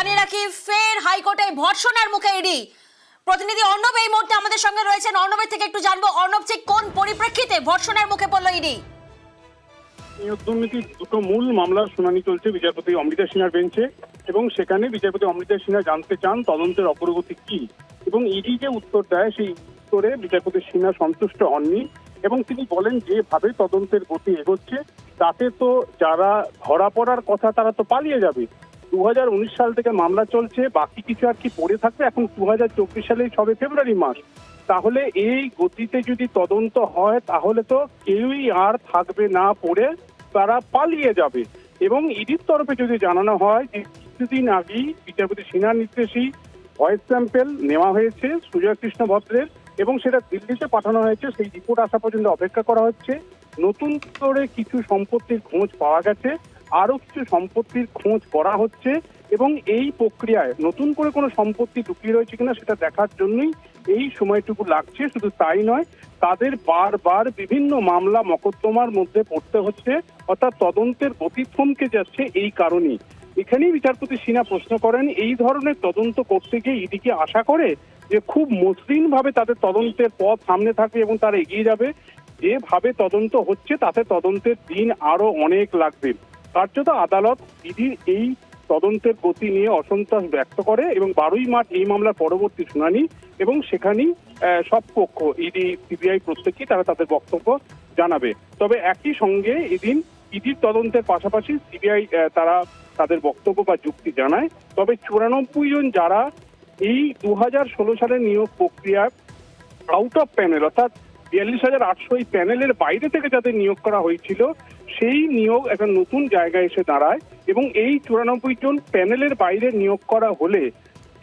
জানিয়ে রাখি, ফের হাইকোর্টে ভর্ৎসনার মুখে ইডি। প্রতিনিধি অর্ণব এই মুহূর্তে আমাদের সঙ্গে রয়েছেন। অর্ণবের থেকে একটু জানবো, অর্ণব ঠিক কোন পরিপ্রেক্ষিতে ভর্ৎসনার মুখে পড়লো ইডি? নিয়োগ দুর্নীতির দুটো মূল মামলার শুনানি চলছে বিচারপতি অমৃতা সিনহার বেঞ্চে, এবং সেখানে বিচারপতি অমৃতা সিনহা জানতে চান তদন্তের অগ্রগতি কি, এবং ইডি যে উত্তর দেয় সেই উত্তরে বিচারপতি সিনহা সন্তুষ্ট হননি, এবং তিনি বলেন যেভাবে তদন্তের গতি এগোচ্ছে তাতে তো যারা ধরা পড়ার কথা তারা তো পালিয়ে যাবে। 2019 সাল থেকে মামলা চলছে, বাকি কিছু আর কি পড়ে থাকবে। এখন 2024 সালে সবে ফেব্রুয়ারি মাস, তাহলে এই গতিতে যদি তদন্ত হয় তাহলে তো কেউই আর থাকবে না পড়ে, তারা পালিয়ে যাবে। এবং ইডির তরফে যদি জানানো হয় যে কিছুদিন আগেই বিচারপতি সিনহার নির্দেশেই ভয়েস স্যাম্পেল নেওয়া হয়েছে সুজয় কৃষ্ণ ভদ্রের, এবং সেটা দিল্লিতে পাঠানো হয়েছে, সেই রিপোর্ট আসা পর্যন্ত অপেক্ষা করা হচ্ছে। নতুন করে কিছু সম্পত্তির খোঁজ পাওয়া গেছে, আরো কিছু সম্পত্তির খোঁজ করা হচ্ছে, এবং এই প্রক্রিয়ায় নতুন করে কোনো সম্পত্তি ঢুকিয়ে রয়েছে কিনা সেটা দেখার জন্যই এই সময়টুকু লাগছে। শুধু তাই নয়, তাদের বারবার বিভিন্ন মামলা মকদ্দমার মধ্যে পড়তে হচ্ছে, অর্থাৎ তদন্তের গতি থমকে যাচ্ছে এই কারণেই। এখানেই বিচারপতি সিনহা প্রশ্ন করেন, এই ধরনের তদন্ত করতে গিয়ে ইডিকে আশা করে যে খুব মসৃণ ভাবে তাদের তদন্তের পথ সামনে থাকবে এবং তারা এগিয়ে যাবে। যেভাবে তদন্ত হচ্ছে তাতে তদন্তের দিন আরো অনেক লাগবে। কার্যত আদালত ইডির এই তদন্তের গতি নিয়ে অসন্তোষ ব্যক্ত করে, এবং 12ই মার্চ এই মামলার পরবর্তী শুনানি, এবং সেখানেই সব পক্ষ ইডি সিবিআই প্রত্যেকেই তারা তাদের বক্তব্য জানাবে। তবে একই সঙ্গে এদিন ইডির তদন্তের পাশাপাশি সিবিআই তারা তাদের বক্তব্য বা যুক্তি জানায়। তবে 94 জন যারা এই 2016 সালের নিয়োগ প্রক্রিয়া আউট অফ প্যানেল, অর্থাৎ 42,800 এই প্যানেলের বাইরে থেকে যাদের নিয়োগ করা হয়েছিল, সেই নিয়োগ একটা নতুন জায়গায় এসে দাঁড়ায়, এবং এই 94 জন প্যানেলের বাইরে নিয়োগ করা হলে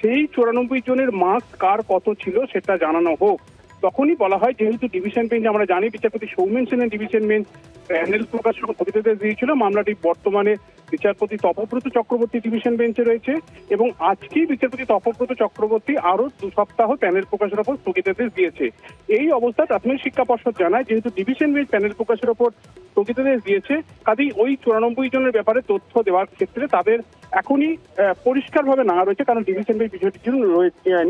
সেই 94 জনের মার্কস কার কত ছিল সেটা জানানো হোক। তখনই বলা হয়, যেহেতু ডিভিশন বেঞ্চ, আমরা জানি বিচারপতি সৌমেন সেনের ডিভিশন বেঞ্চ প্যানেল প্রকাশ স্থগিতাদেশ দিয়েছিল, মামলাটি বর্তমানে বিচারপতি তপব্রত চক্রবর্তী ডিভিশন বেঞ্চে রয়েছে, এবং আজকেই বিচারপতি তপব্রত চক্রবর্তী আরো 2 সপ্তাহ প্যানেল প্রকাশের ওপর স্থগিতাদেশ দিয়েছে। এই অবস্থায় প্রাথমিক শিক্ষা পর্ষদ জানায়, যেহেতু ডিভিশন বেঞ্চ প্যানেল প্রকাশের ওপর স্থগিতাদেশ দিয়েছে, কাজেই ওই 94 জনের ব্যাপারে তথ্য দেওয়ার ক্ষেত্রে তাদের এখনই পরিষ্কারভাবে না রয়েছে, কারণ ডিভিশন বেঞ্চ বিষয়টি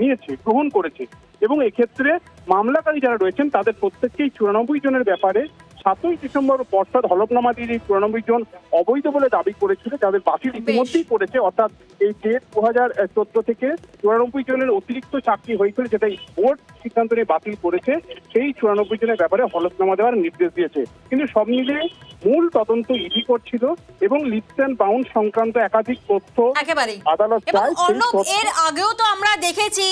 নিয়েছে, গ্রহণ করেছে, এবং এক্ষেত্রে মামলাকারী যারা রয়েছেন তাদের প্রত্যেককেই 94 জনের ব্যাপারে 7ই ডিসেম্বর পর্ষদ হলফনামা দিয়ে 94 জন অবৈধ বলে দাবি করেছিল, যাদের বাতিল ইতিমধ্যেই করেছে। অর্থাৎ এই ডেট 2014 থেকে 94 জনের অতিরিক্ত চাকরি হয়েছিল, যেটা বোর্ড সিদ্ধান্ত নিয়ে বাতিল করেছে, সেই 94 জনের ব্যাপারে হলফনামা দেওয়ার নির্দেশ দিয়েছে। কিন্তু সব মিলিয়ে মূল তদন্ত ইডি করছিল, এবং লিপস অ্যান্ড বাউন্ড সংক্রান্ত একাধিক তথ্য আদালত চায়। এর আগেও তো আমরা দেখেছি,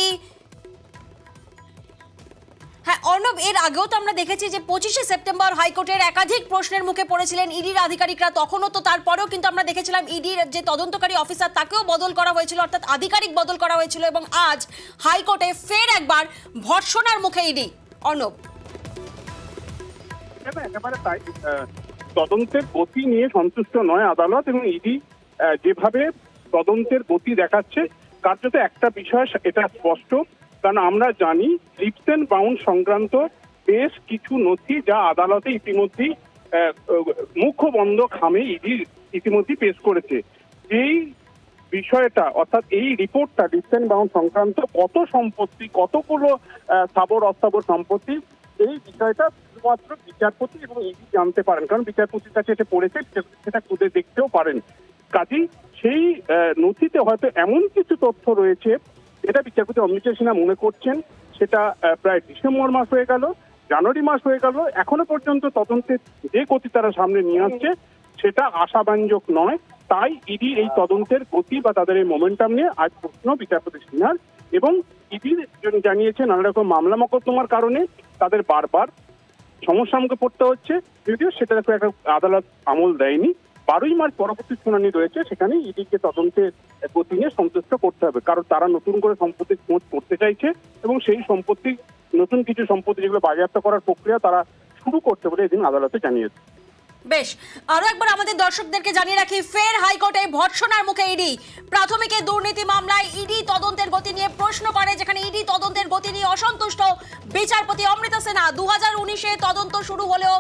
হ্যাঁ অর্ণব, এর আগেও তো আমরা দেখেছি যে 25শে সেপ্টেম্বর হাইকোর্টের একাধিক প্রশ্নের মুখে পড়েছিলেন ইডির আধিকারিকরা। তখনও তো তারপরেও কিন্তু আমরা দেখেছিলাম ইডির যে তদন্তকারী অফিসার তাকেও বদল করা হয়েছিল, অর্থাৎ আধিকারিক বদল করা হয়েছিল, এবং আজ হাইকোর্টে ফের একবার ভর্ৎসনার মুখে ইডি। অর্ণব, একেবারে তাই, তদন্তের গতি নিয়ে সন্তুষ্ট নয় আদালত, এবং ইডি যেভাবে তদন্তের গতি দেখাচ্ছে, কার্যত একটা বিষয় এটা স্পষ্ট, কারণ আমরা জানি লিপস অ্যান্ড বাউন্ড সংক্রান্ত বেশ কিছু নথি যা আদালতে ইতিমধ্যেই মুখ্য বন্ধ খামে ইডি ইতিমধ্যেই পেশ করেছে। এই বিষয়টা, অর্থাৎ এই রিপোর্টটা লিপস অ্যান্ড বাউন্ড সংক্রান্ত কত সম্পত্তি, কতগুলো স্থাবর অস্থাবর সম্পত্তি, এই বিষয়টা শুধুমাত্র বিচারপতি এবং ইডি জানতে পারেন, কারণ বিচারপতির কাছে এটা পড়েছে, সেটা খুঁজে দেখতেও পারেন। কাজেই সেই নথিতে হয়তো এমন কিছু তথ্য রয়েছে যেটা বিচারপতি অমৃতা সিনহা মনে করছেন, সেটা প্রায় ডিসেম্বর মাস হয়ে গেল, জানুয়ারি মাস হয়ে গেল, এখনো পর্যন্ত তদন্তের যে গতি তারা সামনে নিয়ে আসছে সেটা আশাব্যঞ্জক নয়। তাই ইডি এই তদন্তের গতি বা তাদের এই মোমেন্টাম নিয়ে আজ প্রশ্ন বিচারপতি সিনহার, এবং ইডি জানিয়েছে নানা রকম মামলা মকদ্দমার কারণে তাদের বারবার সমস্যার মুখে পড়তে হচ্ছে, যদিও সেটা একটা আদালত আমল দেয়নি। 12ই মার্চ পরবর্তী শুনানি রয়েছে, সেখানে ইডিকে তদন্তের গতি নিয়ে সন্তুষ্ট করতে হবে, কারণ তারা নতুন করে সম্পত্তির খোঁজ করতে চাইছে, এবং সেই সম্পত্তি, নতুন কিছু সম্পত্তি যেগুলো বাজেয়াপ্ত করার প্রক্রিয়া তারা শুরু করতে বলে এদিন আদালতে জানিয়েছে। বেশ, আরো একবার আমাদের দর্শকদেরকে জানিয়ে রাখি, ফের হাইকোর্টে ভর্ৎসনার মুখে ইডি। প্রাথমিকের দুর্নীতি মামলায় ইডি তদন্তের গতি নিয়ে প্রশ্ন করে, যেখানে ইডি তদন্তের গতি নিয়ে অসন্তুষ্ট বিচারপতি অমৃতা সিনহা। 2019-এ তদন্ত শুরু হলেও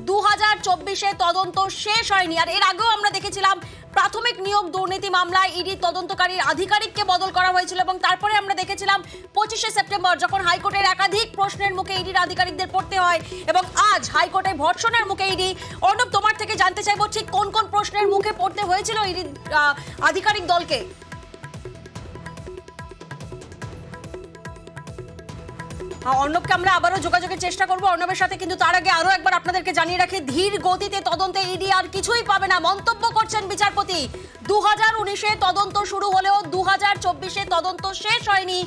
2024-এ তদন্ত শেষ হয়নি। আর এর আগেও আমরা দেখেছিলাম প্রাথমিক নিয়োগ দুর্নীতি মামলায় ইডি তদন্তকারী আধিকারিককে বদল করা হয়েছিল এবং তারপরে আমরা দেখেছিলাম 25শে সেপ্টেম্বর যখন হাইকোর্টের একাধিক প্রশ্নের মুখে ইডির আধিকারিকদের পড়তে হয় এবং আজ হাইকোর্টে ভর্ৎসনার মুখে ইডি। অর্ণব, তোমার থেকে জানতে চাইবো ঠিক কোন কোন প্রশ্নের মুখে পড়তে হয়েছিল ইডি আধিকারিক দলকে? অর্ণবকে আমরা আবারও যোগাযোগের চেষ্টা করবো অর্ণবের সাথে, কিন্তু তার আগে আরো একবার আপনাদেরকে জানিয়ে রাখি, ধীর গতিতে তদন্তে ইডি আর কিছুই পাবে না মন্তব্য করছেন বিচারপতি। 2019-এ তদন্ত শুরু হলেও 2024-এ তদন্ত শেষ হয়নি।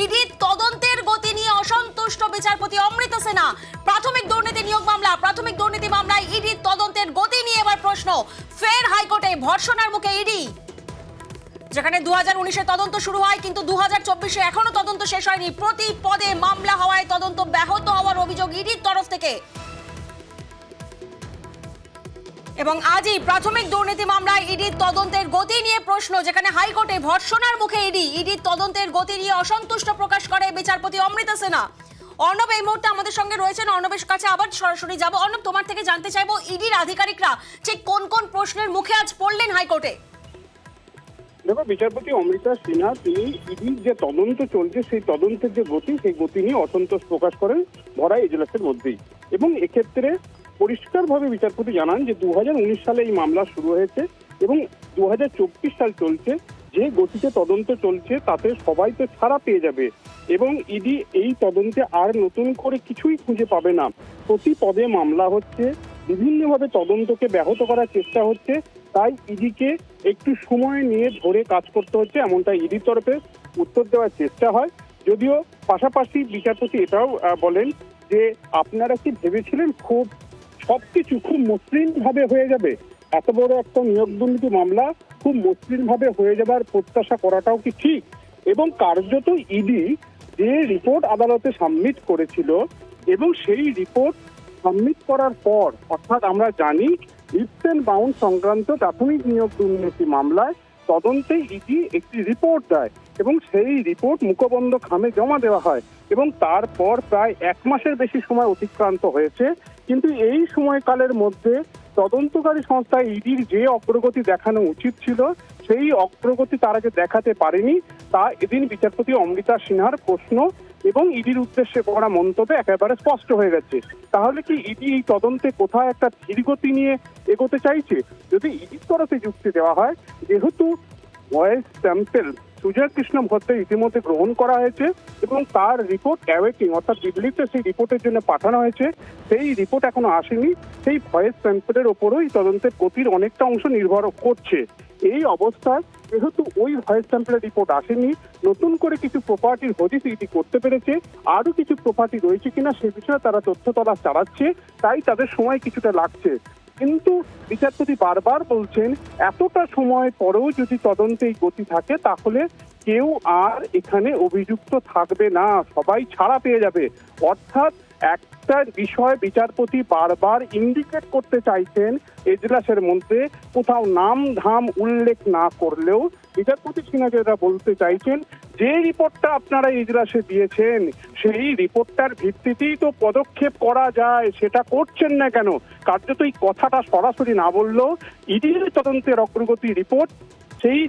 ইডির তদন্তের গতি নিয়ে অসন্তুষ্ট বিচারপতি অমৃতা সিনহা। প্রাথমিক দুর্নীতি মামলায় ইডির তদন্তের গতি নিয়ে এবার প্রশ্ন। ফের হাইকোর্টে ভর্ৎসনার মুখে ইডি। যেখানে 2019-এ তদন্ত শুরু হয় কিন্তু 2024-এ এখনো তদন্ত শেষ হয়নি। প্রতি পদে মামলা হওয়ায় তদন্ত ব্যাহত হওয়ার অভিযোগ ইডির তরফ থেকে। এবং আজই প্রাথমিক দুর্নীতি মামলায় ইডির তদন্তের গতি নিয়ে প্রশ্ন, যেখানে হাইকোর্টে ভর্ৎসনার মুখে ইডির তদন্তের গতি নিয়ে অসন্তুষ্ট প্রকাশ করে বিচারপতি অমৃতা সিনহা। অর্ণব এই মুহূর্তে আমাদের সঙ্গে রয়েছেন, অর্ণবের কাছে আবার সরাসরি যাব। অর্ণব, তোমার থেকে জানতে চাইবো ইডির আধিকারিকরা ঠিক কোন কোন প্রশ্নের মুখে আজ পড়লেন হাইকোর্টে? দেখো, বিচারপতি অমৃতা সিনহা তিনি ইডির যে তদন্ত চলছে সেই তদন্তের যে গতি সেই গতি নিয়ে অসন্তোষ প্রকাশ করেন ভরা এজলাসের মধ্যেই। এবং এক্ষেত্রে পরিষ্কারভাবে বিচারপতি জানান যে 2019 সালে এই মামলা শুরু হয়েছে এবং 2024 সাল চলছে। যে গতিতে তদন্ত চলছে তাতে সবাই তো ছাড়া পেয়ে যাবে এবং ইডি এই তদন্তে আর নতুন করে কিছুই খুঁজে পাবে না। প্রতি পদে মামলা হচ্ছে, বিভিন্নভাবে তদন্তকে ব্যাহত করার চেষ্টা হচ্ছে, তাই ইডিকে একটু সময় নিয়ে ধরে কাজ করতে হচ্ছে, এমনটা ইডির তরফে উত্তর দেওয়ার চেষ্টা হয়। যদিও পাশাপাশি বিচারপতি এটাও বলেন যে আপনারা কি ভেবেছিলেন সবকিছু খুব মসৃণ ভাবে হয়ে যাবে? এত বড় একটা নিয়োগ দুর্নীতি মামলা খুব মসৃণ ভাবে হয়ে যাবার প্রত্যাশা করাটাও কি ঠিক? এবং কার্যত ইডি যে রিপোর্ট আদালতে সাবমিট করেছিল এবং সেই রিপোর্ট সাবমিট করার পর, অর্থাৎ আমরা জানি লিপস এন্ড বাউন্ড সংক্রান্ত প্রাথমিক নিয়োগ দুর্নীতি মামলায় তদন্তে ইডি একটি রিপোর্ট দেয় এবং সেই রিপোর্ট মুখবন্ধ খামে জমা দেওয়া হয় এবং তারপর প্রায় 1 মাসের বেশি সময় অতিক্রান্ত হয়েছে। কিন্তু এই সময়কালের মধ্যে তদন্তকারী সংস্থা ইডির যে অগ্রগতি দেখানো উচিত ছিল সেই অগ্রগতি তারা যে দেখাতে পারেনি তা এদিন বিচারপতি অমৃতা সিনহার প্রশ্ন এবং ইডির উদ্দেশ্যে করা মন্তব্যে একেবারে স্পষ্ট হয়ে গেছে। তাহলে কি ইডি এই তদন্তে কোথায় একটা ধীরগতি নিয়ে এগোতে চাইছে? যদি ইডির তরফে যুক্তি দেওয়া হয়, যেহেতু ভয়েস স্যাম্পেল সুজয় কৃষ্ণ ভট্টের ইতিমধ্যে গ্রহণ করা হয়েছে এবং তার রিপোর্ট অ্যাওয়েটিং, অর্থাৎ দিল্লিতে সেই রিপোর্টের জন্য পাঠানো হয়েছে, সেই রিপোর্ট এখনো আসেনি, সেই ভয়েস স্যাম্পেলের ওপরও এই তদন্তের গতির অনেকটা অংশ নির্ভর করছে। এই অবস্থায় যেহেতু ওই ভয়েস স্যাম্পেলের রিপোর্ট আসেনি, নতুন করে কিছু প্রপার্টির হদিস ইডি করতে পেরেছে, আরো কিছু প্রপার্টি রয়েছে কিনা সে বিষয়ে তারা তথ্য তলাশ চালাচ্ছে, তাই তাদের সময় কিছুটা লাগছে। কিন্তু বিচারপতি বারবার বলছেন এতটা সময় পরেও যদি তদন্তে এই গতি থাকে তাহলে কেউ আর এখানে অভিযুক্ত থাকবে না, সবাই ছাড়া পেয়ে যাবে। অর্থাৎ একটা বিষয় বিচারপতি বারবার ইন্ডিকেট করতে চাইছেন এজলাসের মধ্যে, কোথাও নাম ধাম উল্লেখ না করলেও বিচারপতি সিনহা যেটা বলতে চাইছেন, যে রিপোর্টটা আপনারা এজলাসে দিয়েছেন সেই রিপোর্টটার ভিত্তিতেই তো পদক্ষেপ করা যায়, সেটা করছেন না কেন? কার্যত এই কথাটা সরাসরি না বললেও ইডির তদন্তের অগ্রগতি রিপোর্ট সেই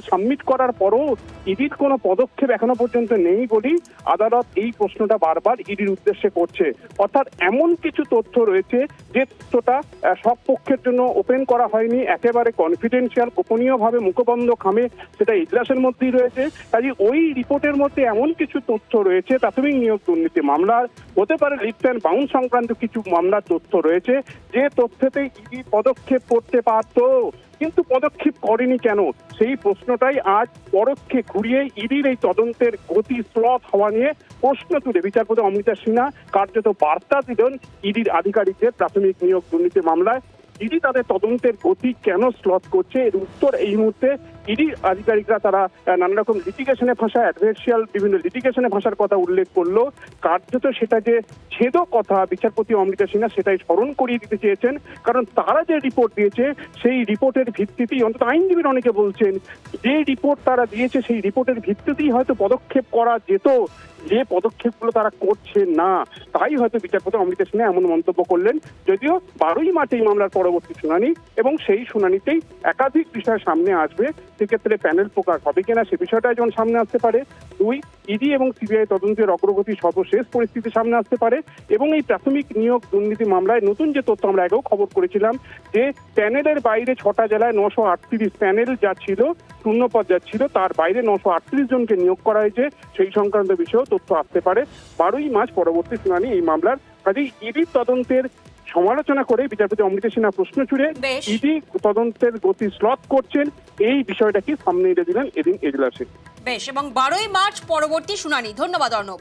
সাবমিট করার পরও ইডির কোনো পদক্ষেপ এখনো পর্যন্ত নেই বলেই আদালত এই প্রশ্নটা বারবার ইডির উদ্দেশ্যে করছে। অর্থাৎ এমন কিছু তথ্য রয়েছে যে তথ্যটা সব পক্ষের জন্য ওপেন করা হয়নি, একেবারে কনফিডেন্সিয়াল, গোপনীয়ভাবে মুখবন্ধ খামে সেটা ইজলাসের মধ্যেই রয়েছে। কাজে ওই রিপোর্টের মধ্যে এমন কিছু তথ্য রয়েছে, প্রাথমিক নিয়োগ দুর্নীতি মামলার, হতে পারে লিপস এন্ড বাউন্ড সংক্রান্ত কিছু মামলার তথ্য রয়েছে, যে তথ্যতে ইডি পদক্ষেপ করতে পারত কিন্তু পদক্ষেপ করেনি কেন? সেই প্রশ্নটাই আজ পরোক্ষে ঘুরিয়ে ইডির এই তদন্তের গতি স্লথ হওয়া নিয়ে প্রশ্ন তুলে বিচারপতি অমৃতা সিনহা কার্যত বার্তা দিলেন ইডির আধিকারিকদের। প্রাথমিক নিয়োগ দুর্নীতি মামলায় ইডি তাদের তদন্তের গতি কেন স্লথ করছে এর উত্তর এই মুহূর্তে ইডি আধিকারিকরা তারা নানা রকম লিটিগেশনে ভাষা, অ্যাডভার্সিয়াল বিভিন্ন লিটিগেশনে ভাষার কথা উল্লেখ করলো, কার্যত সেটা যে ছেদ কথা বিচারপতি অমৃতা সিনহা সেটাই স্মরণ করিয়ে দিতে চেয়েছেন। কারণ তারা যে রিপোর্ট দিয়েছে সেই রিপোর্টের ভিত্তিতেই, অন্তত আইনজীবীরা অনেকে বলছেন, যে রিপোর্ট তারা দিয়েছে সেই রিপোর্টের ভিত্তিতেই হয়তো পদক্ষেপ করা যেত, যে পদক্ষেপগুলো তারা করছে না, তাই হয়তো বিচারপতি অমৃতা সিনহা এমন মন্তব্য করলেন। যদিও 12ই মার্চ এই মামলার পরবর্তী শুনানি, এবং সেই শুনানিতেই একাধিক বিষয় সামনে আসবে। সেক্ষেত্রে প্যানেল প্রকাশ হবে কিনা সে বিষয়টা যেমন সামনে আসতে পারে। 2, ইডি এবং সিবিআই তদন্তের অগ্রগতি সর্বশেষ পরিস্থিতি সামনে আসতে পারে। এবং এই প্রাথমিক নিয়োগ দুর্নীতি মামলায় নতুন যে তথ্য আমরা আগেও খবর করেছিলাম, যে প্যানেলের বাইরে 6টা জেলায় 938 প্যানেল যা ছিল, শূন্যপদ যা ছিল, তার বাইরে 938 জনকে নিয়োগ করা হয়েছে, সেই সংক্রান্ত বিষয়েও তথ্য আসতে পারে 12ই মার্চ পরবর্তী শুনানি এই মামলার। কাজেই ইডির তদন্তের সমালোচনা করে বিচারপতি অমৃতা সিনহা প্রশ্ন ছুড়ে বেশ। ইডি তদন্তের গতি স্লথ করছেন, এই বিষয়টাকে সামনে এনে দিলেন এদিন এজলাসে। বেশ, এবং 12ই মার্চ পরবর্তী শুনানি। ধন্যবাদ অর্ণব।